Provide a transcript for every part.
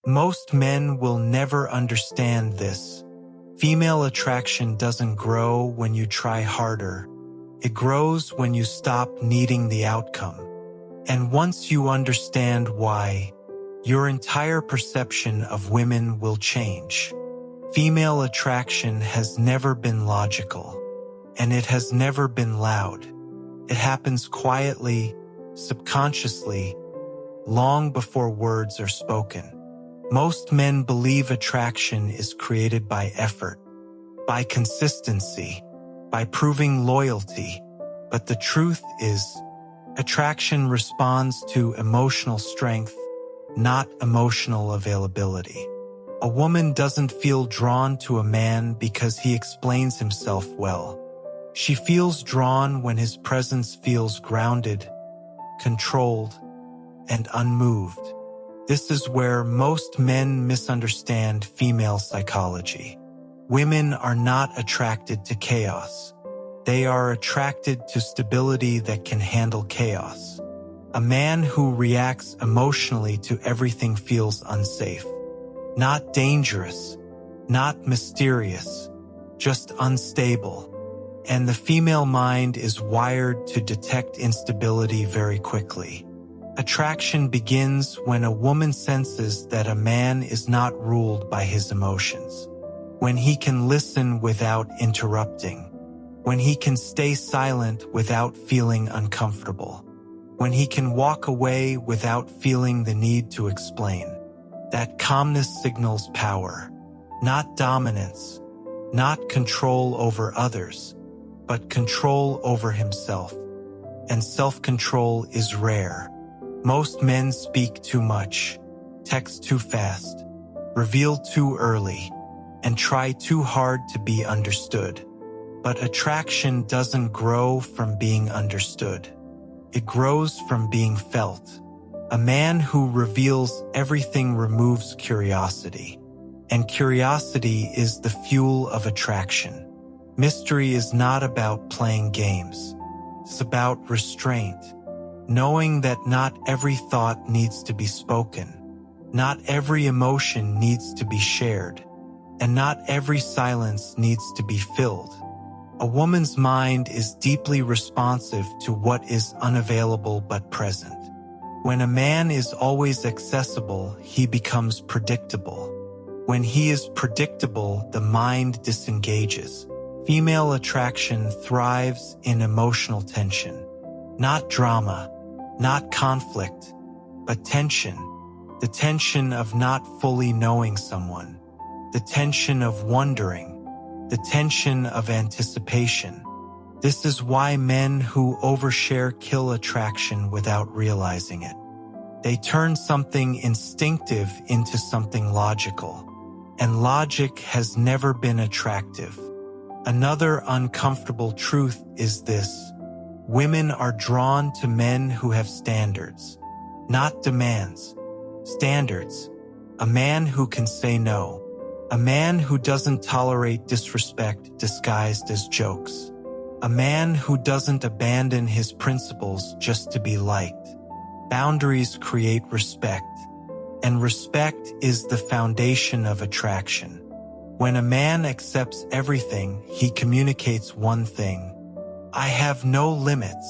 Most men will never understand this. Female attraction doesn't grow when you try harder. It grows when you stop needing the outcome. And once you understand why, your entire perception of women will change. Female attraction has never been logical, and it has never been loud. It happens quietly, subconsciously, long before words are spoken. Most men believe attraction is created by effort, by consistency, by proving loyalty. But the truth is, attraction responds to emotional strength, not emotional availability. A woman doesn't feel drawn to a man because he explains himself well. She feels drawn when his presence feels grounded, controlled, and unmoved. This is where most men misunderstand female psychology. Women are not attracted to chaos. They are attracted to stability that can handle chaos. A man who reacts emotionally to everything feels unsafe. Not dangerous, not mysterious, just unstable. And the female mind is wired to detect instability very quickly. Attraction begins when a woman senses that a man is not ruled by his emotions, when he can listen without interrupting, when he can stay silent without feeling uncomfortable, when he can walk away without feeling the need to explain. That calmness signals power, not dominance, not control over others, but control over himself. And self-control is rare. Most men speak too much, text too fast, reveal too early, and try too hard to be understood. But attraction doesn't grow from being understood. It grows from being felt. A man who reveals everything removes curiosity, and curiosity is the fuel of attraction. Mystery is not about playing games. It's about restraint. Knowing that not every thought needs to be spoken, not every emotion needs to be shared, and not every silence needs to be filled. A woman's mind is deeply responsive to what is unavailable but present. When a man is always accessible, he becomes predictable. When he is predictable, the mind disengages. Female attraction thrives in emotional tension, not drama, not conflict, but tension. The tension of not fully knowing someone, the tension of wondering, the tension of anticipation. This is why men who overshare kill attraction without realizing it. They turn something instinctive into something logical, and logic has never been attractive. Another uncomfortable truth is this: women are drawn to men who have standards, not demands. Standards. A man who can say no. A man who doesn't tolerate disrespect disguised as jokes. A man who doesn't abandon his principles just to be liked. Boundaries create respect, and respect is the foundation of attraction. When a man accepts everything, he communicates one thing: I have no limits.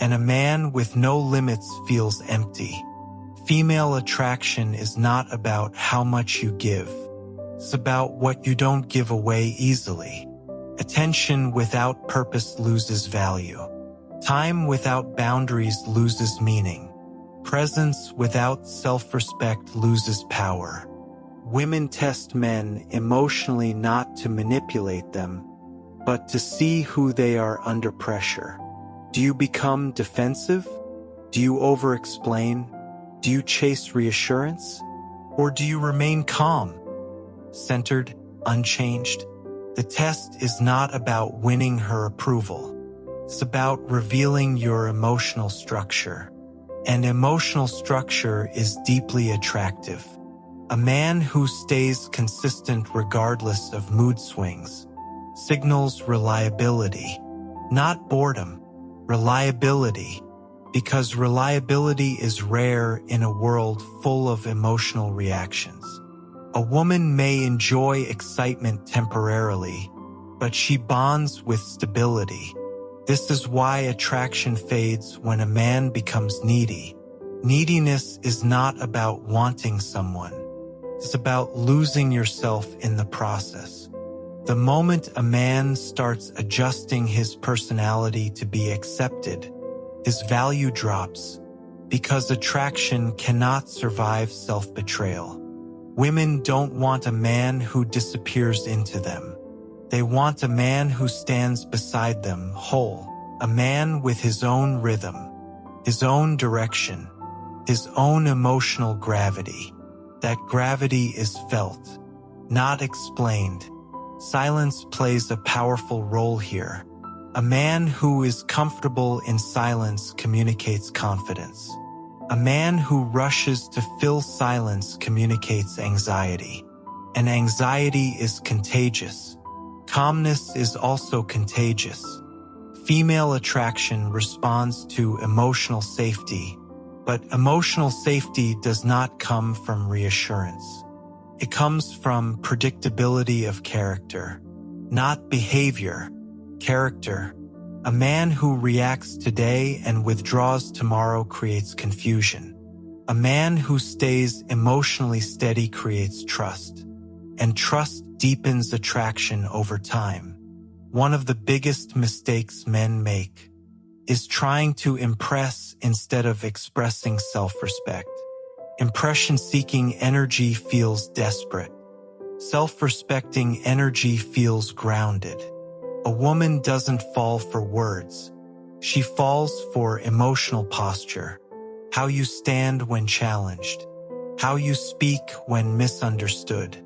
And a man with no limits feels empty. Female attraction is not about how much you give. It's about what you don't give away easily. Attention without purpose loses value. Time without boundaries loses meaning. Presence without self-respect loses power. Women test men emotionally not to manipulate them, but to see who they are under pressure. Do you become defensive? Do you over-explain? Do you chase reassurance? Or do you remain calm, centered, unchanged? The test is not about winning her approval. It's about revealing your emotional structure. And emotional structure is deeply attractive. A man who stays consistent regardless of mood swings signals reliability, not boredom, reliability. because reliability is rare in a world full of emotional reactions. A woman may enjoy excitement temporarily, but she bonds with stability. This is why attraction fades when a man becomes needy. Neediness is not about wanting someone. It's about losing yourself in the process. The moment a man starts adjusting his personality to be accepted, his value drops, because attraction cannot survive self-betrayal. Women don't want a man who disappears into them. They want a man who stands beside them whole, a man with his own rhythm, his own direction, his own emotional gravity. That gravity is felt, not explained. Silence plays a powerful role here. A man who is comfortable in silence communicates confidence. A man who rushes to fill silence communicates anxiety. And anxiety is contagious. Calmness is also contagious. Female attraction responds to emotional safety, but emotional safety does not come from reassurance. It comes from predictability of character, not behavior, character. A man who reacts today and withdraws tomorrow creates confusion. A man who stays emotionally steady creates trust, and trust deepens attraction over time. One of the biggest mistakes men make is trying to impress instead of expressing self-respect. Impression-seeking energy feels desperate. Self-respecting energy feels grounded. A woman doesn't fall for words. She falls for emotional posture. How you stand when challenged. How you speak when misunderstood.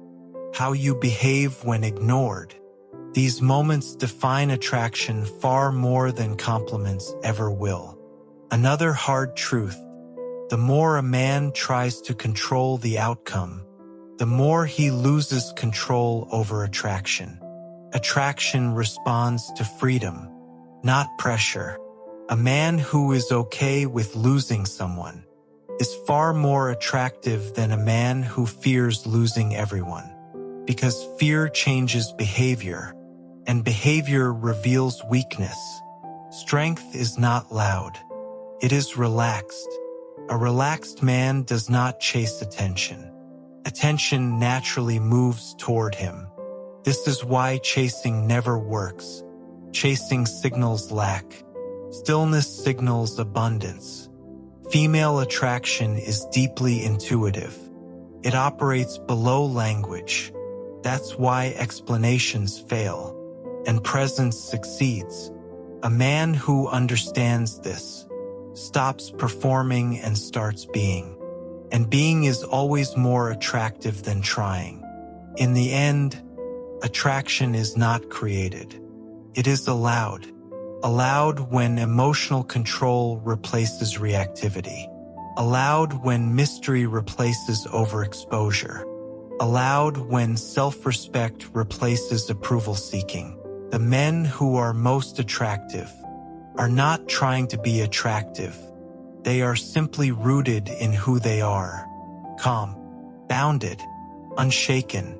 How you behave when ignored. These moments define attraction far more than compliments ever will. Another hard truth: the more a man tries to control the outcome, the more he loses control over attraction. Attraction responds to freedom, not pressure. A man who is okay with losing someone is far more attractive than a man who fears losing everyone, because fear changes behavior, and behavior reveals weakness. Strength is not loud. It is relaxed. A relaxed man does not chase attention. Attention naturally moves toward him. This is why chasing never works. Chasing signals lack. Stillness signals abundance. Female attraction is deeply intuitive. It operates below language. That's why explanations fail, and presence succeeds. A man who understands this stops performing and starts being. And being is always more attractive than trying. In the end, attraction is not created. It is allowed. Allowed when emotional control replaces reactivity. Allowed when mystery replaces overexposure. Allowed when self-respect replaces approval-seeking. The men who are most attractive are not trying to be attractive. They are simply rooted in who they are. Calm, bounded, unshaken,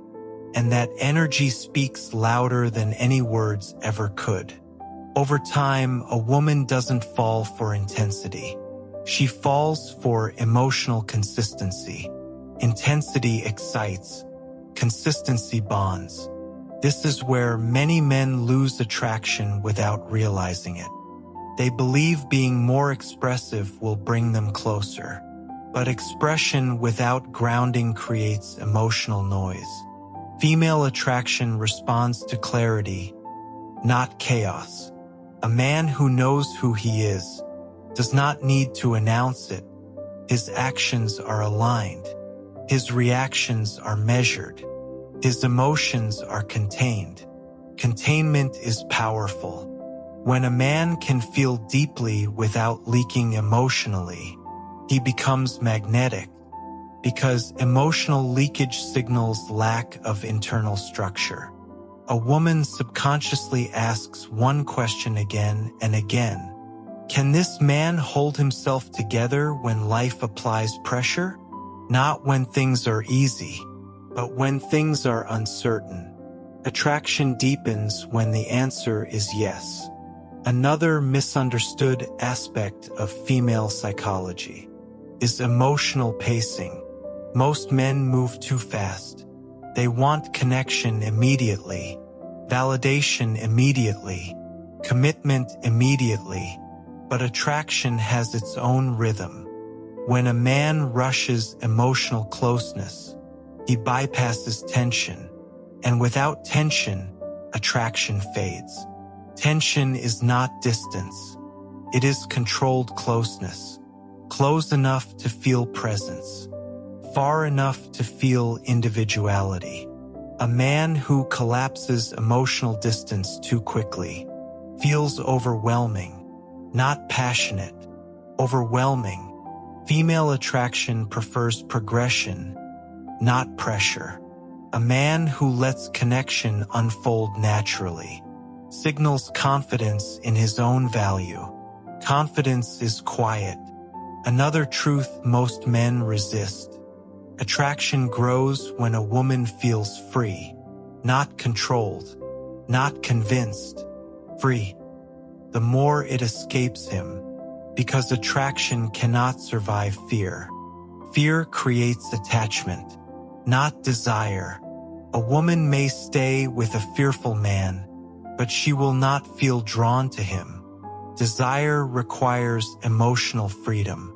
and that energy speaks louder than any words ever could. Over time, a woman doesn't fall for intensity. She falls for emotional consistency. Intensity excites. Consistency bonds. This is where many men lose attraction without realizing it. They believe being more expressive will bring them closer. But expression without grounding creates emotional noise. Female attraction responds to clarity, not chaos. A man who knows who he is does not need to announce it. His actions are aligned. His reactions are measured. His emotions are contained. Containment is powerful. When a man can feel deeply without leaking emotionally, he becomes magnetic, because emotional leakage signals lack of internal structure. A woman subconsciously asks one question again and again: Can this man hold himself together when life applies pressure? Not when things are easy, but when things are uncertain. Attraction deepens when the answer is yes. Another misunderstood aspect of female psychology is emotional pacing. Most men move too fast. They want connection immediately, validation immediately, commitment immediately, but attraction has its own rhythm. When a man rushes emotional closeness, he bypasses tension, and without tension, attraction fades. Tension is not distance. It is controlled closeness, close enough to feel presence, far enough to feel individuality. A man who collapses emotional distance too quickly feels overwhelming, not passionate, overwhelming. Female attraction prefers progression, not pressure. A man who lets connection unfold naturally signals confidence in his own value. Confidence is quiet. Another truth most men resist. Attraction grows when a woman feels free, not controlled, not convinced, free. The more it escapes him, because attraction cannot survive fear. Fear creates attachment, not desire. A woman may stay with a fearful man, but she will not feel drawn to him. Desire requires emotional freedom.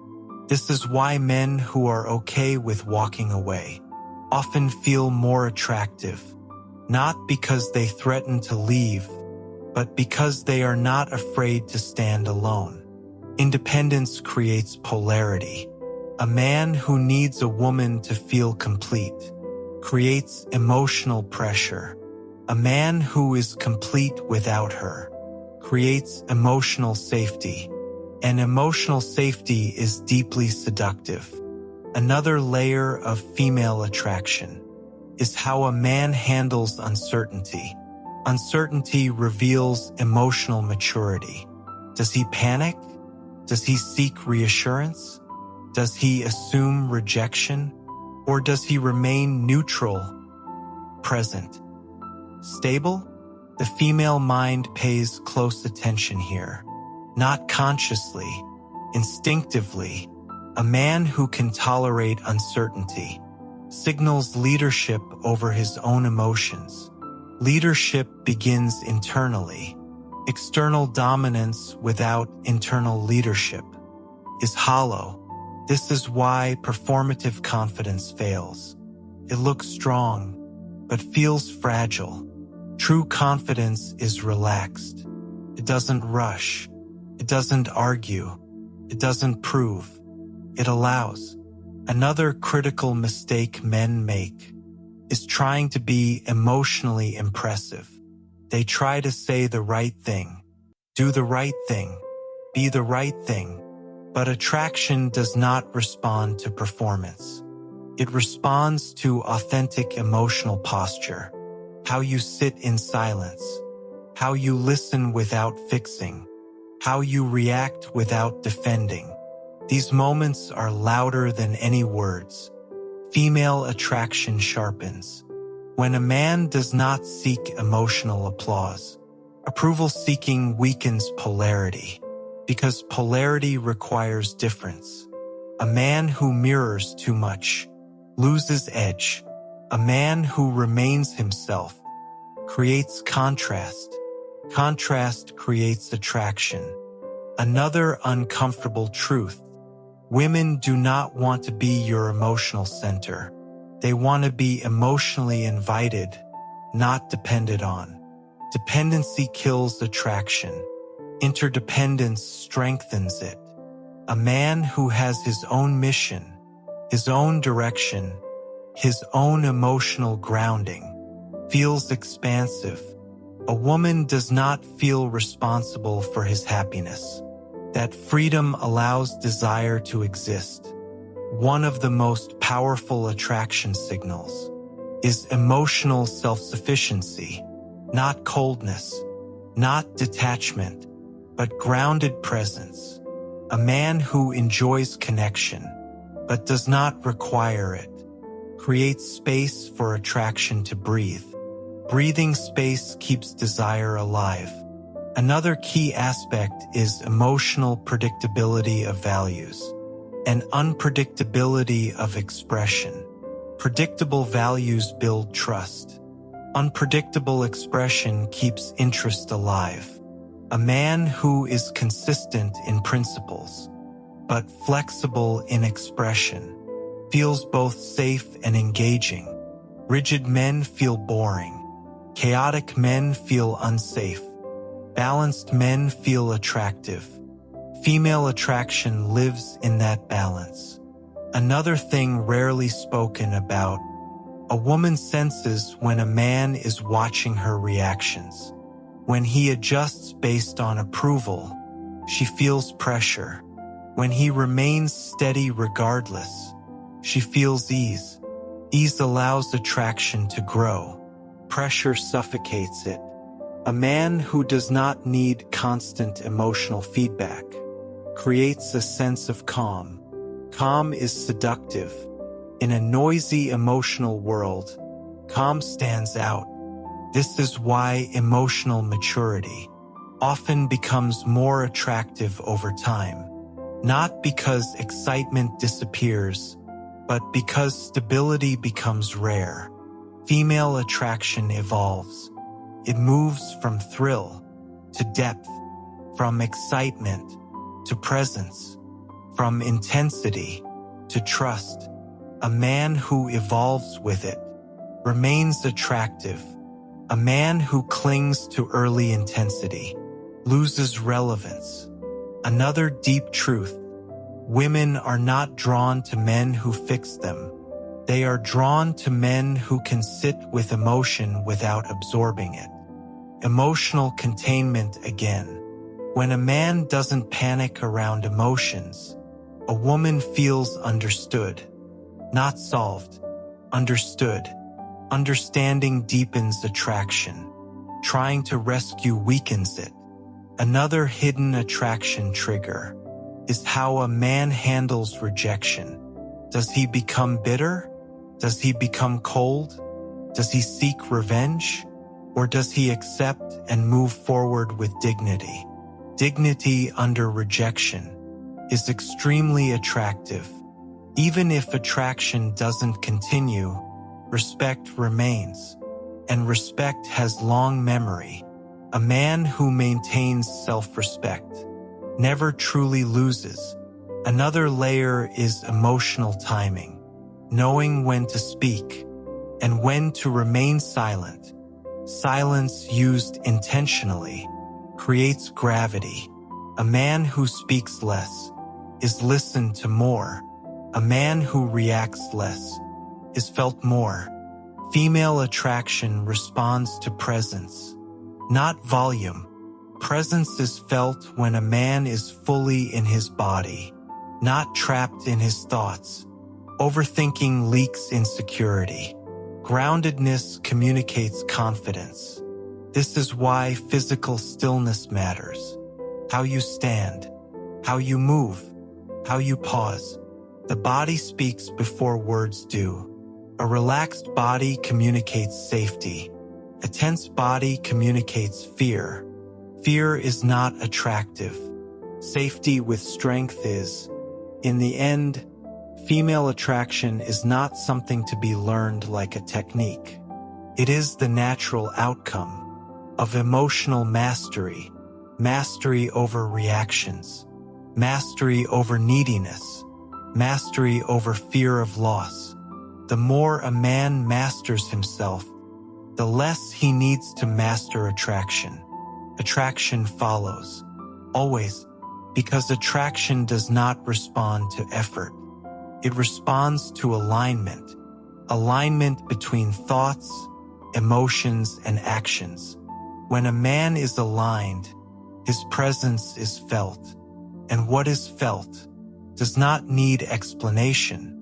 This is why men who are okay with walking away often feel more attractive, not because they threaten to leave, but because they are not afraid to stand alone. Independence creates polarity. A man who needs a woman to feel complete creates emotional pressure. A man who is complete without her creates emotional safety, and emotional safety is deeply seductive. Another layer of female attraction is how a man handles uncertainty. Uncertainty reveals emotional maturity. Does he panic? Does he seek reassurance? Does he assume rejection? Or does he remain neutral, present, stable? The female mind pays close attention here. Not consciously, instinctively. A man who can tolerate uncertainty signals leadership over his own emotions. Leadership begins internally. External dominance without internal leadership is hollow. This is why performative confidence fails. It looks strong, but feels fragile. True confidence is relaxed. It doesn't rush. It doesn't argue. It doesn't prove. It allows. Another critical mistake men make is trying to be emotionally impressive. They try to say the right thing, do the right thing, be the right thing, but attraction does not respond to performance. It responds to authentic emotional posture, how you sit in silence, how you listen without fixing, how you react without defending. These moments are louder than any words. Female attraction sharpens. When a man does not seek emotional applause, approval-seeking weakens polarity, because polarity requires difference. A man who mirrors too much loses edge. A man who remains himself creates contrast. Contrast creates attraction. Another uncomfortable truth: women do not want to be your emotional center. They want to be emotionally invited, not depended on. Dependency kills attraction. Interdependence strengthens it. A man who has his own mission, his own direction, his own emotional grounding, feels expansive. A woman does not feel responsible for his happiness. That freedom allows desire to exist. One of the most powerful attraction signals is emotional self-sufficiency, not coldness, not detachment, but grounded presence. A man who enjoys connection, but does not require it. Creates space for attraction to breathe. Breathing space keeps desire alive. Another key aspect is emotional predictability of values and unpredictability of expression. Predictable values build trust. Unpredictable expression keeps interest alive. A man who is consistent in principles, but flexible in expression, feels both safe and engaging. Rigid men feel boring. Chaotic men feel unsafe. Balanced men feel attractive. Female attraction lives in that balance. Another thing rarely spoken about: a woman senses when a man is watching her reactions. When he adjusts based on approval, she feels pressure. When he remains steady regardless, she feels ease. Ease allows attraction to grow. Pressure suffocates it. A man who does not need constant emotional feedback creates a sense of calm. Calm is seductive. In a noisy emotional world, calm stands out. This is why emotional maturity often becomes more attractive over time. Not because excitement disappears, but because stability becomes rare. Female attraction evolves. It moves from thrill to depth, from excitement to presence, from intensity to trust. A man who evolves with it remains attractive. A man who clings to early intensity loses relevance. Another deep truth: women are not drawn to men who fix them. They are drawn to men who can sit with emotion without absorbing it. Emotional containment again. When a man doesn't panic around emotions, a woman feels understood. Not solved, understood. Understanding deepens attraction. Trying to rescue weakens it. Another hidden attraction trigger is how a man handles rejection. Does he become bitter? Does he become cold? Does he seek revenge? Or does he accept and move forward with dignity? Dignity under rejection is extremely attractive. Even if attraction doesn't continue, respect remains. And respect has long memory. A man who maintains self-respect never truly loses. Another layer is emotional timing. Knowing when to speak and when to remain silent. Silence used intentionally creates gravity. A man who speaks less is listened to more. A man who reacts less is felt more. Female attraction responds to presence, not volume. Presence is felt when a man is fully in his body, not trapped in his thoughts. Overthinking leaks insecurity. Groundedness communicates confidence. This is why physical stillness matters. How you stand, how you move, how you pause. The body speaks before words do. A relaxed body communicates safety. A tense body communicates fear. Fear is not attractive. Safety with strength is. In the end, female attraction is not something to be learned like a technique. It is the natural outcome of emotional mastery, mastery over reactions, mastery over neediness, mastery over fear of loss. The more a man masters himself, the less he needs to master attraction. Attraction follows, always, because attraction does not respond to effort. It responds to alignment. Alignment between thoughts, emotions, and actions. When a man is aligned, his presence is felt. And what is felt does not need explanation.